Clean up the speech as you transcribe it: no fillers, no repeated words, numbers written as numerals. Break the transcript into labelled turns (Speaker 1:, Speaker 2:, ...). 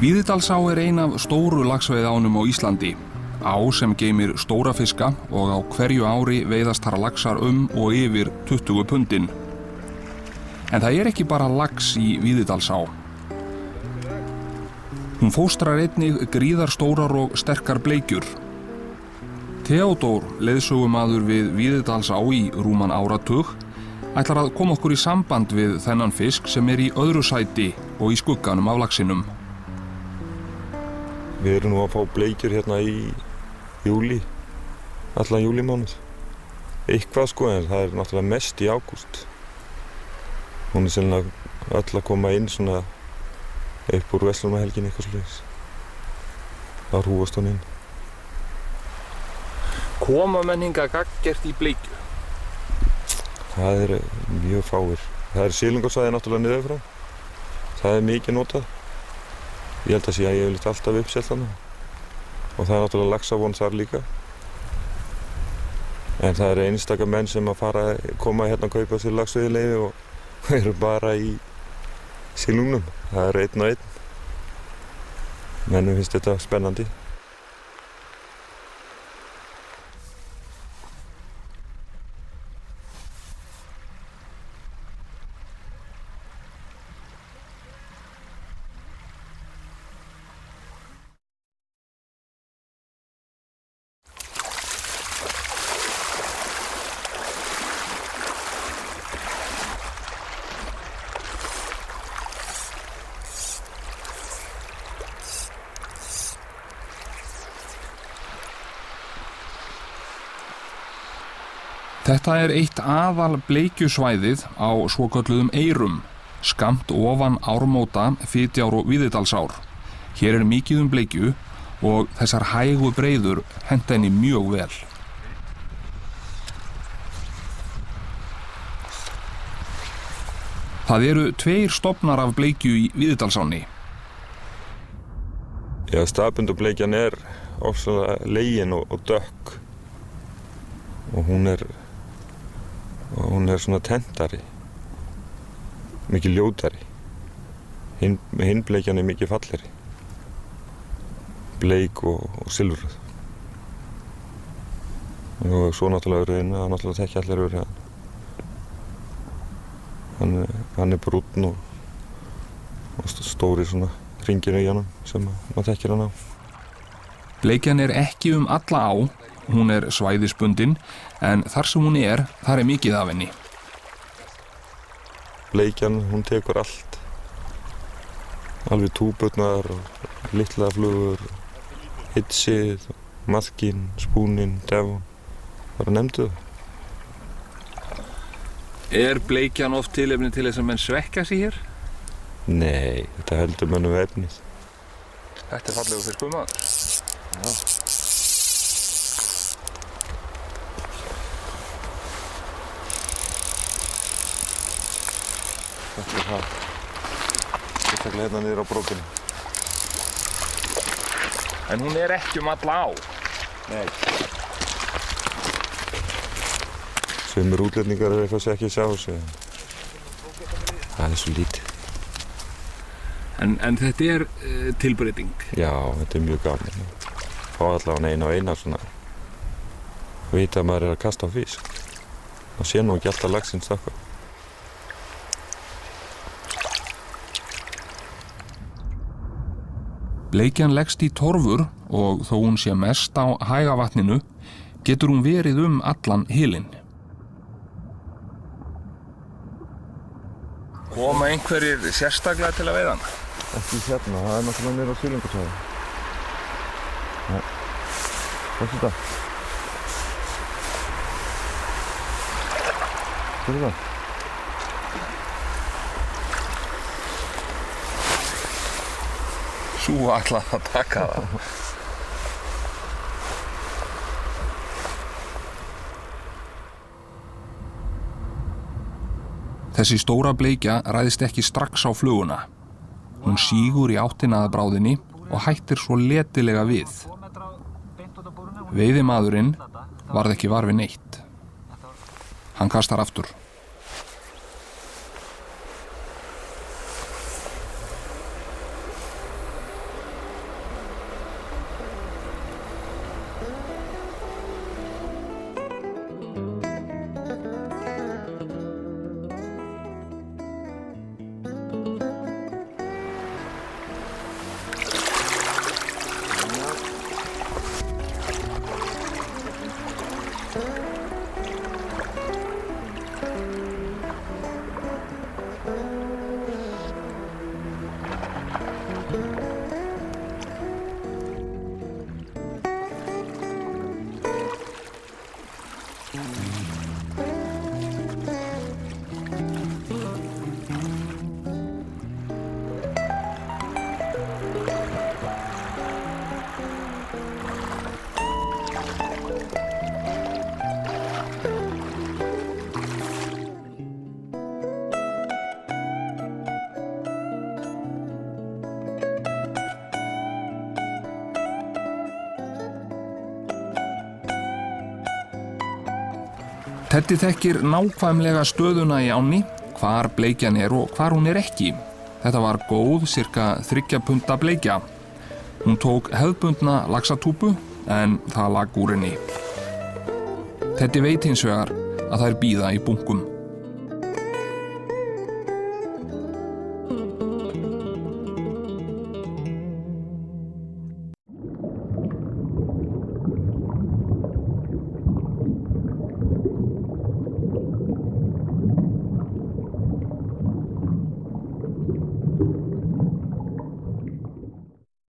Speaker 1: Víðidalsá ein af stóru laxveiðiánum á Íslandi. Á sem geymir stóra fiska og á hverju ári veiðast þar laxar og yfir 20 pundin. En það ekki bara lax í Víðidalsá. Hún fóstrar einnig gríðarstórar og sterkar bleikjur. Theodór, leiðsögumaður við Víðidalsá í rúman áratug, ætlar að koma okkur í samband við þennan fisk sem í öðru sæti og í skugganum af laxinum.
Speaker 2: Við erum nú að fá bleikjur hérna í júlí, allan júlímánuð. Eitthvað sko, en það náttúrulega mest í ágúst. Hún sennilega öll að koma inn svona upp úr verslunarhelginni eitthvað svoleiðis. Þá hrúgast hún inn.
Speaker 1: Koma menn hingað gagngert í bleikju?
Speaker 2: Það mjög fáir. Það silungarsvæði náttúrulega niður frá. Það mikið notað. Ég held að sé að ég vil alltaf uppselt hana. Og það náttúrulega laxavon þar líka. En það einstaka menn sem að koma hérna að kaupa sér laxveiðileyfi og eru bara í silungnum. Það einn og einn. Mennum finnst þetta spennandi.
Speaker 1: Þetta eitt aðal bleikjusvæðið á svokölluðum eyrum, skammt ofan Ármóta, Fitjár og Víðidalsár. Hér mikið bleikju og þessar hægu breiður henta henni mjög vel. Það eru 2 stofnar af bleikju í Víðidalsánni.
Speaker 2: Já, stafbundubleikjan ofsalega legin og dökk. Og hún svona tentari, mikið ljótari. Hinn bleikjan mikið fallegri, bleik og silfruð. Og svo náttúrulega rauðin, það náttúrulega þekki allir yfir hérna. Hann brúnn og stóri svona hringir í honum sem maður þekkir hann á.
Speaker 1: Bleikjan ekki alla á. Hún svæðisbundin, en þar sem hún þar mikið af henni.
Speaker 2: Bleikjan, hún tekur allt. Alveg túbutnar og litla flugur, hitsið, maðkin, spúnin, devon. Bara nefndu
Speaker 1: það. Bleikjan oft tilefni til þess að menn svekka sig hér?
Speaker 2: Nei, þetta heldur mönnum efnið.
Speaker 1: Þetta fallegur fiskur maður. Já.
Speaker 2: Þetta það. Sérstaklega hérna niður á brókinu.
Speaker 1: En hún ekki alla á?
Speaker 2: Nei. Sumir útlendingar eitthvað sem ekki sjá sig. Það svo lítið.
Speaker 1: En þetta tilbreyting?
Speaker 2: Já, þetta mjög gaman. Fá allavega eina svona. Vita að maður að kasta á fisk. Það sé nú ekki alltaf laxinn stökkva.
Speaker 1: Bleikjan leggst í torfur og þó hún sé mest á hægavatninu, getur hún verið allan hylinn. Koma einhverjir sérstaklega til að veiða hana?
Speaker 2: Ekki hérna, það náttúrulega niður á silungarsvæði. Hvað þetta? Hvað það?
Speaker 1: Sú ætlaði að taka það. Þessi stóra bleikja ræðist ekki strax á fluguna. Hún sígur í áttina að bráðinni og hættir svo letilega við. Veiðimaðurinn varð ekki var við neitt. Hann kastar aftur. Teddi þekkir nákvæmlega stöðuna í ánni, hvar bleikjan er og hvar hún er ekki. Þetta var góð, cirka 3 punda bleikja. Hún tók hefðbundna laxatúpu, en það lag úr henni. Teddi veit hins vegar að þær bíða í bunkum.